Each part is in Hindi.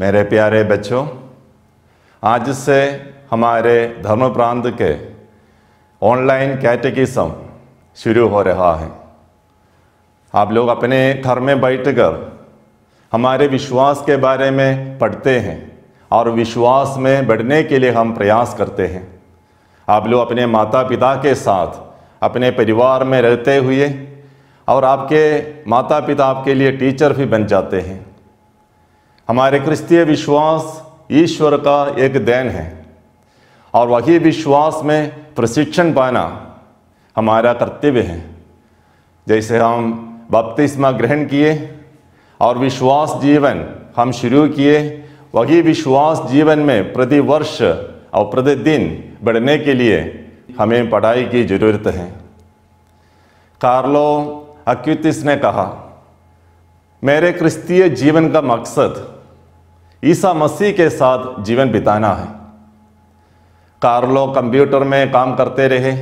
मेरे प्यारे बच्चों, आज से हमारे धर्म प्रांत के ऑनलाइन कैटेकिज्म शुरू हो रहा है। आप लोग अपने घर में बैठकर हमारे विश्वास के बारे में पढ़ते हैं और विश्वास में बढ़ने के लिए हम प्रयास करते हैं। आप लोग अपने माता पिता के साथ अपने परिवार में रहते हुए और आपके माता पिता आपके लिए टीचर भी बन जाते हैं। हमारे क्रिस्तीय विश्वास ईश्वर का एक देन है और वही विश्वास में प्रशिक्षण पाना हमारा कर्तव्य है। जैसे हम बपतिस्मा ग्रहण किए और विश्वास जीवन हम शुरू किए, वही विश्वास जीवन में प्रतिवर्ष और प्रतिदिन बढ़ने के लिए हमें पढ़ाई की ज़रूरत है। कार्लो अक्वितिस ने कहा, मेरे क्रिस्तीय जीवन का मकसद ईसा मसीह के साथ जीवन बिताना है। कार्लो कंप्यूटर में काम करते रहे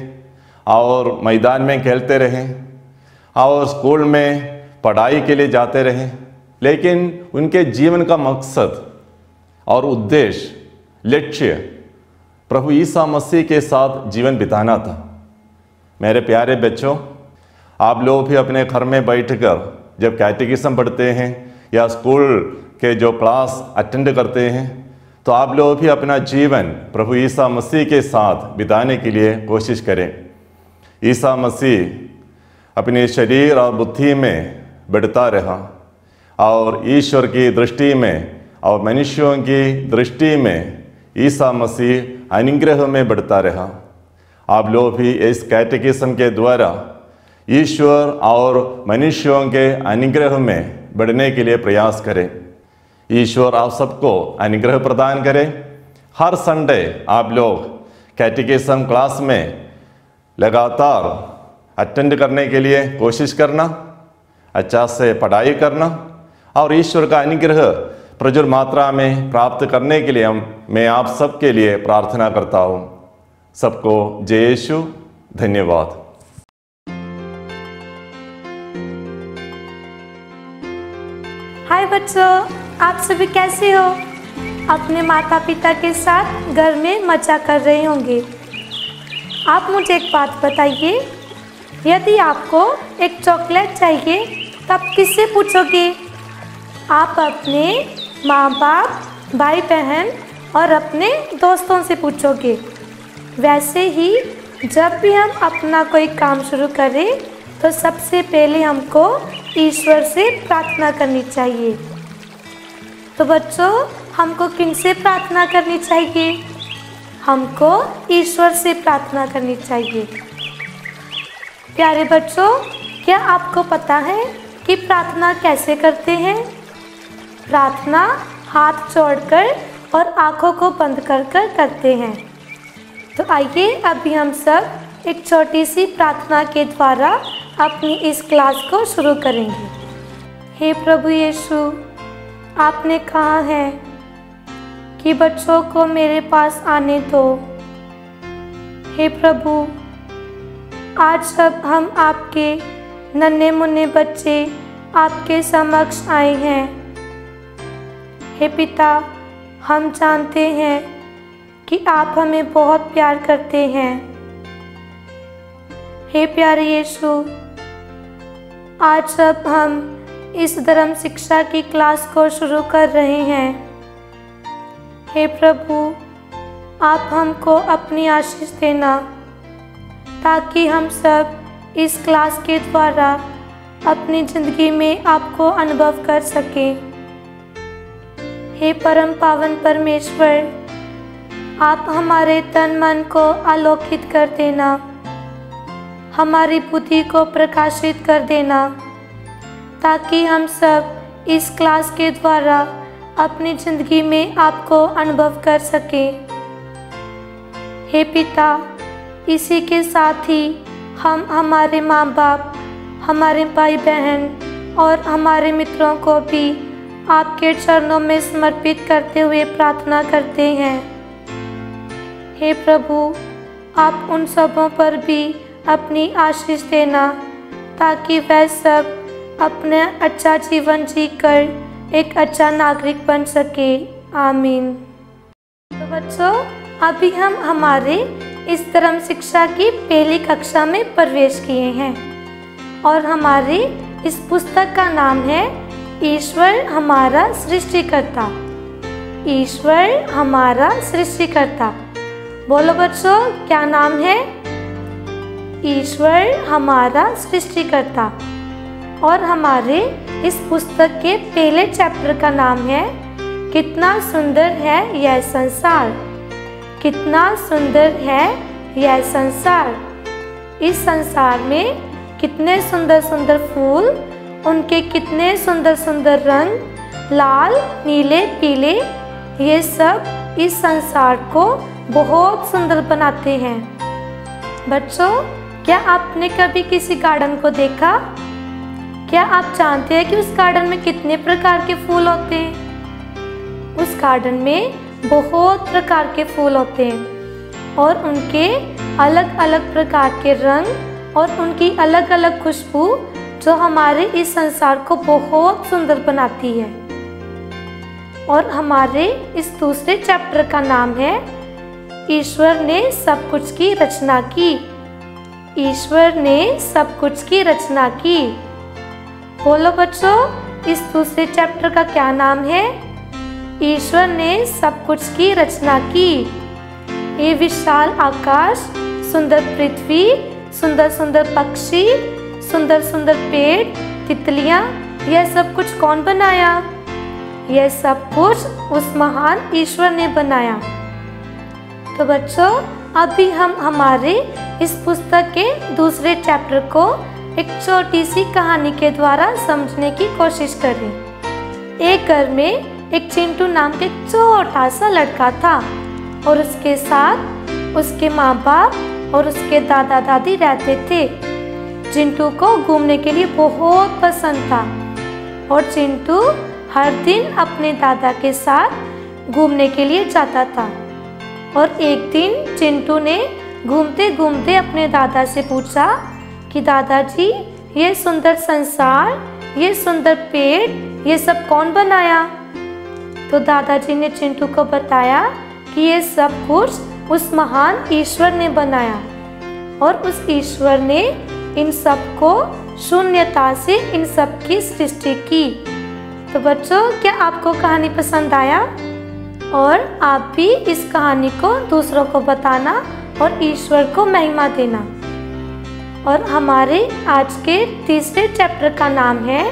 और मैदान में खेलते रहे और स्कूल में पढ़ाई के लिए जाते रहे, लेकिन उनके जीवन का मकसद और उद्देश्य, लक्ष्य प्रभु ईसा मसीह के साथ जीवन बिताना था। मेरे प्यारे बच्चों, आप लोग भी अपने घर में बैठकर जब कैटेकिज्म पढ़ते हैं या स्कूल के जो क्लास अटेंड करते हैं, तो आप लोग भी अपना जीवन प्रभु ईसा मसीह के साथ बिताने के लिए कोशिश करें। ईसा मसीह अपने शरीर और बुद्धि में बढ़ता रहा और ईश्वर की दृष्टि में और मनुष्यों की दृष्टि में ईसा मसीह अनुग्रह में बढ़ता रहा। आप लोग भी इस कैटेकिज्म के द्वारा ईश्वर और मनुष्यों के अनुग्रह में बढ़ने के लिए प्रयास करें। ईश्वर आप सबको अनुग्रह प्रदान करे। हर संडे आप लोग कैटेकिज्म क्लास में लगातार अटेंड करने के लिए कोशिश करना, अच्छा से पढ़ाई करना और ईश्वर का अनुग्रह प्रचुर मात्रा में प्राप्त करने के लिए मैं आप सबके लिए प्रार्थना करता हूँ। सबको जय यीशु। धन्यवाद। हाय बच्चों, आप सभी कैसे हो? अपने माता पिता के साथ घर में मजा कर रहे होंगे। आप मुझे एक बात बताइए, यदि आपको एक चॉकलेट चाहिए तब किससे पूछोगे? आप अपने माँ बाप, भाई बहन और अपने दोस्तों से पूछोगे। वैसे ही जब भी हम अपना कोई काम शुरू करें तो सबसे पहले हमको ईश्वर से प्रार्थना करनी चाहिए। तो बच्चों, हमको किनसे प्रार्थना करनी चाहिए? हमको ईश्वर से प्रार्थना करनी चाहिए। प्यारे बच्चों, क्या आपको पता है कि प्रार्थना कैसे करते हैं? प्रार्थना हाथ जोड़कर और आँखों को बंद कर करते हैं। तो आइए अभी हम सब एक छोटी सी प्रार्थना के द्वारा अपनी इस क्लास को शुरू करेंगे। हे प्रभु यीशु, आपने कहा है कि बच्चों को मेरे पास आने दो। हे प्रभु, आज जब हम आपके नन्हे मुन्ने बच्चे आपके समक्ष आए हैं, हे पिता, हम जानते हैं कि आप हमें बहुत प्यार करते हैं। हे प्यारे यीशु, आज जब हम इस धर्म शिक्षा की क्लास को शुरू कर रहे हैं, हे प्रभु, आप हमको अपनी आशीष देना ताकि हम सब इस क्लास के द्वारा अपनी ज़िंदगी में आपको अनुभव कर सकें। हे परम पावन परमेश्वर, आप हमारे तन मन को आलोकित कर देना, हमारी बुद्धि को प्रकाशित कर देना ताकि हम सब इस क्लास के द्वारा अपनी ज़िंदगी में आपको अनुभव कर सकें। हे पिता, इसी के साथ ही हम हमारे माँ बाप, हमारे भाई बहन और हमारे मित्रों को भी आपके चरणों में समर्पित करते हुए प्रार्थना करते हैं। हे प्रभु, आप उन सबों पर भी अपनी आशीष देना ताकि वह सब अपना अच्छा जीवन जीकर एक अच्छा नागरिक बन सके। आमीन। तो बच्चों, अभी हम हमारे इस धर्म शिक्षा की पहली कक्षा में प्रवेश किए हैं और हमारी इस पुस्तक का नाम है ईश्वर हमारा सृष्टिकर्ता। ईश्वर हमारा सृष्टिकर्ता। बोलो बच्चों, क्या नाम है? ईश्वर हमारा सृष्टिकर्ता। और हमारे इस पुस्तक के पहले चैप्टर का नाम है कितना सुंदर है यह संसार। कितना सुंदर है यह संसार। इस संसार में कितने सुंदर सुंदर फूल, उनके कितने सुंदर सुंदर रंग, लाल, नीले, पीले, ये सब इस संसार को बहुत सुंदर बनाते हैं। बच्चों, क्या आपने कभी किसी गार्डन को देखा? क्या आप जानते हैं कि उस गार्डन में कितने प्रकार के फूल होते हैं? उस गार्डन में बहुत प्रकार के फूल होते हैं और उनके अलग अलग प्रकार के रंग और उनकी अलग अलग खुशबू जो हमारे इस संसार को बहुत सुंदर बनाती है। और हमारे इस दूसरे चैप्टर का नाम है ईश्वर ने सब कुछ की रचना की। ईश्वर ने सब कुछ की रचना की। बोलो बच्चों, इस दूसरे चैप्टर का क्या नाम है? ईश्वर ने सब कुछ की रचना की। ये विशाल आकाश, सुंदर पृथ्वी, सुंदर सुंदर पक्षी, सुंदर सुंदर पेड़, तितलियां, यह सब कुछ कौन बनाया? यह सब कुछ उस महान ईश्वर ने बनाया। तो बच्चों, अभी हम हमारे इस पुस्तक के दूसरे चैप्टर को एक छोटी सी कहानी के द्वारा समझने की कोशिश करें। एक घर में एक चिंटू नाम के छोटा सा लड़का था और उसके साथ उसके माँ बाप और उसके दादा दादी रहते थे। चिंटू को घूमने के लिए बहुत पसंद था और चिंटू हर दिन अपने दादा के साथ घूमने के लिए जाता था। और एक दिन चिंटू ने घूमते घूमते अपने दादा से पूछा कि दादाजी, ये सुंदर संसार, ये सुंदर पेड़, ये सब कौन बनाया? तो दादाजी ने चिंटू को बताया कि ये सब कुछ उस महान ईश्वर ने बनाया और उस ईश्वर ने इन सब को शून्यता से इन सब की सृष्टि की। तो बच्चों, क्या आपको कहानी पसंद आया? और आप भी इस कहानी को दूसरों को बताना और ईश्वर को महिमा देना। और हमारे आज के तीसरे चैप्टर का नाम है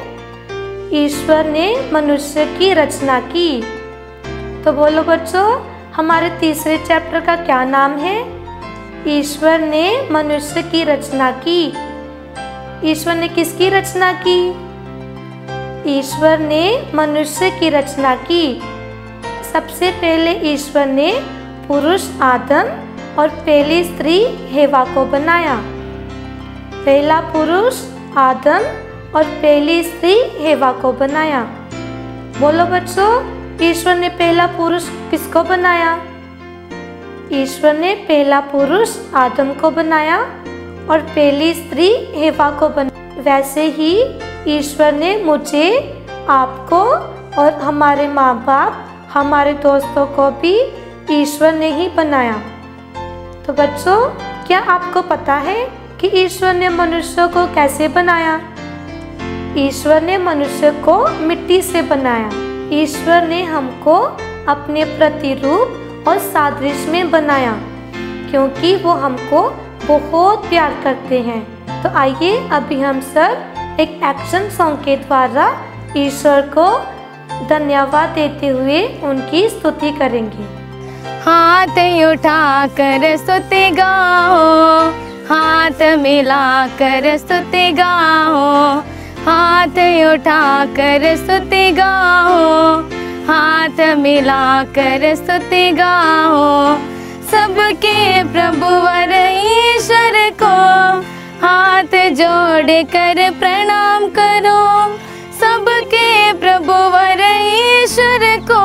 ईश्वर ने मनुष्य की रचना की। तो बोलो बच्चों, हमारे तीसरे चैप्टर का क्या नाम है? ईश्वर ने मनुष्य की रचना की। ईश्वर ने किसकी रचना की? ईश्वर ने मनुष्य की रचना की। सबसे पहले ईश्वर ने पुरुष आदम और पहली स्त्री हेवा को बनाया। पहला पुरुष आदम और पहली स्त्री हेवा को बनाया। बोलो बच्चों, ईश्वर ने पहला पुरुष किसको बनाया? ईश्वर ने पहला पुरुष आदम को बनाया और पहली स्त्री हेवा को बनाया। वैसे ही ईश्वर ने मुझे, आपको और हमारे माँ बाप, हमारे दोस्तों को भी ईश्वर ने ही बनाया। तो बच्चों, क्या आपको पता है कि ईश्वर ने मनुष्य को कैसे बनाया? ईश्वर ने मनुष्य को मिट्टी से बनाया। ईश्वर ने हमको अपने प्रतिरूप और सादृश्य में बनाया क्योंकि वो हमको बहुत प्यार करते हैं। तो आइए अभी हम सब एक एक्शन सॉन्ग के द्वारा ईश्वर को धन्यवाद देते हुए उनकी स्तुति करेंगे। हाथ उठा कर स्तुति गाओ, हाथ मिला कर स्तुति गाओ, हाथ उठा कर स्तुति गाओ, हाथ मिला कर स्तुति गाओ। सबके प्रभुवर ईश्वर को हाथ जोड़ कर प्रणाम करो। सबके प्रभुवर ईश्वर को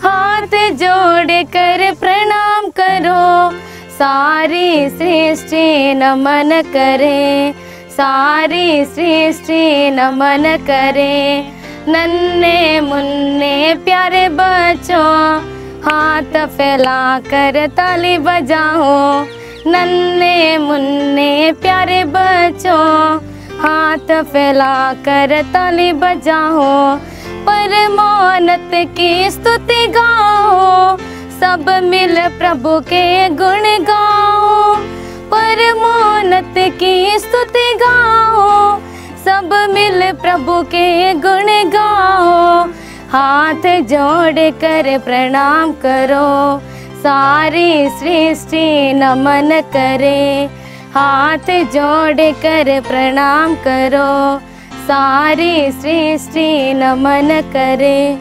हाथ जोड़ कर प्रणाम करो। सारी सृष्टि नमन करे, सारी सृष्टि नमन करे। नन्हे मुन्ने प्यारे बच्चों हाथ फैला कर ताली बजाओ। नन्हे मुन्ने प्यारे बच्चों हाथ फैला कर ताली बजाओ। परमोन्नत की स्तुति गाओ, सब मिल प्रभु के गुण गाओ। परमोन्नत की स्तुति गाओ, सब मिल प्रभु के गुण गाओ। हाथ जोड़ कर प्रणाम करो, सारी सृष्टि नमन करे। हाथ जोड़ कर प्रणाम करो, सारी सृष्टि नमन करे।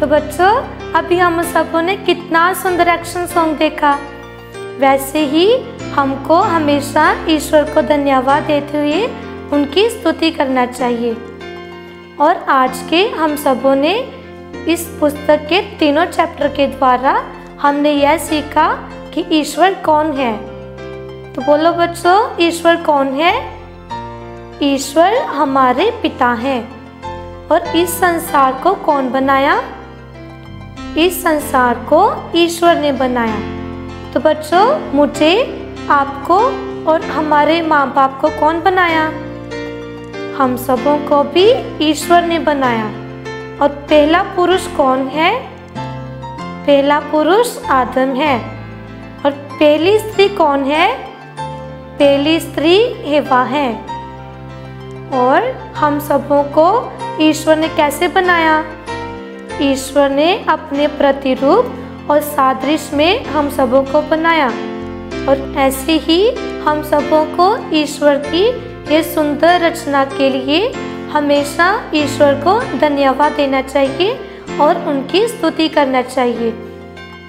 तो बच्चों, अभी हम सबों ने कितना सुंदर एक्शन सॉन्ग देखा। वैसे ही हमको हमेशा ईश्वर को धन्यवाद देते हुए उनकी स्तुति करना चाहिए। और आज के हम सबों ने इस पुस्तक के तीनों चैप्टर के द्वारा हमने यह सीखा कि ईश्वर कौन है। तो बोलो बच्चों, ईश्वर कौन है? ईश्वर हमारे पिता हैं। और इस संसार को कौन बनाया? इस संसार को ईश्वर ने बनाया। तो बच्चों, मुझे, आपको और हमारे माँ बाप को कौन बनाया? हम सबों को भी ईश्वर ने बनाया। और पहला पुरुष कौन है? पहला पुरुष आदम है। और पहली स्त्री कौन है? पहली स्त्री हेवा है। और हम सबों को ईश्वर ने कैसे बनाया? ईश्वर ने अपने प्रतिरूप और सादृश्य में हम सबों को बनाया। और ऐसे ही हम सबों को ईश्वर की ये सुंदर रचना के लिए हमेशा ईश्वर को धन्यवाद देना चाहिए और उनकी स्तुति करना चाहिए।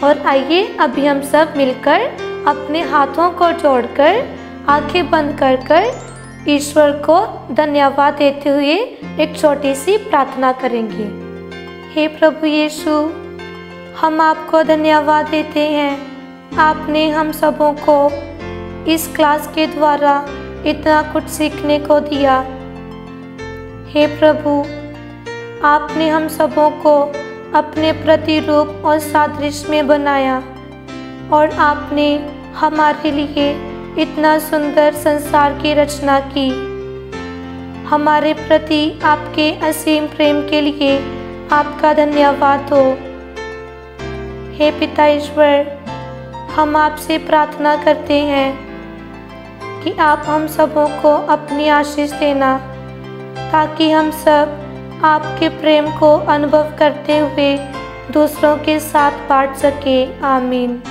और आइए अभी हम सब मिलकर अपने हाथों को जोड़कर, आंखें बंद कर ईश्वर को धन्यवाद देते हुए एक छोटी सी प्रार्थना करेंगे। हे प्रभु यीशु, हम आपको धन्यवाद देते हैं। आपने हम सबों को इस क्लास के द्वारा इतना कुछ सीखने को दिया। हे प्रभु, आपने हम सबों को अपने प्रतिरूप और सादृश्य में बनाया और आपने हमारे लिए इतना सुंदर संसार की रचना की। हमारे प्रति आपके असीम प्रेम के लिए आपका धन्यवाद हो। हे पिता ईश्वर, हम आपसे प्रार्थना करते हैं कि आप हम सबों को अपनी आशीष देना, ताकि हम सब आपके प्रेम को अनुभव करते हुए दूसरों के साथ बांट सके। आमीन।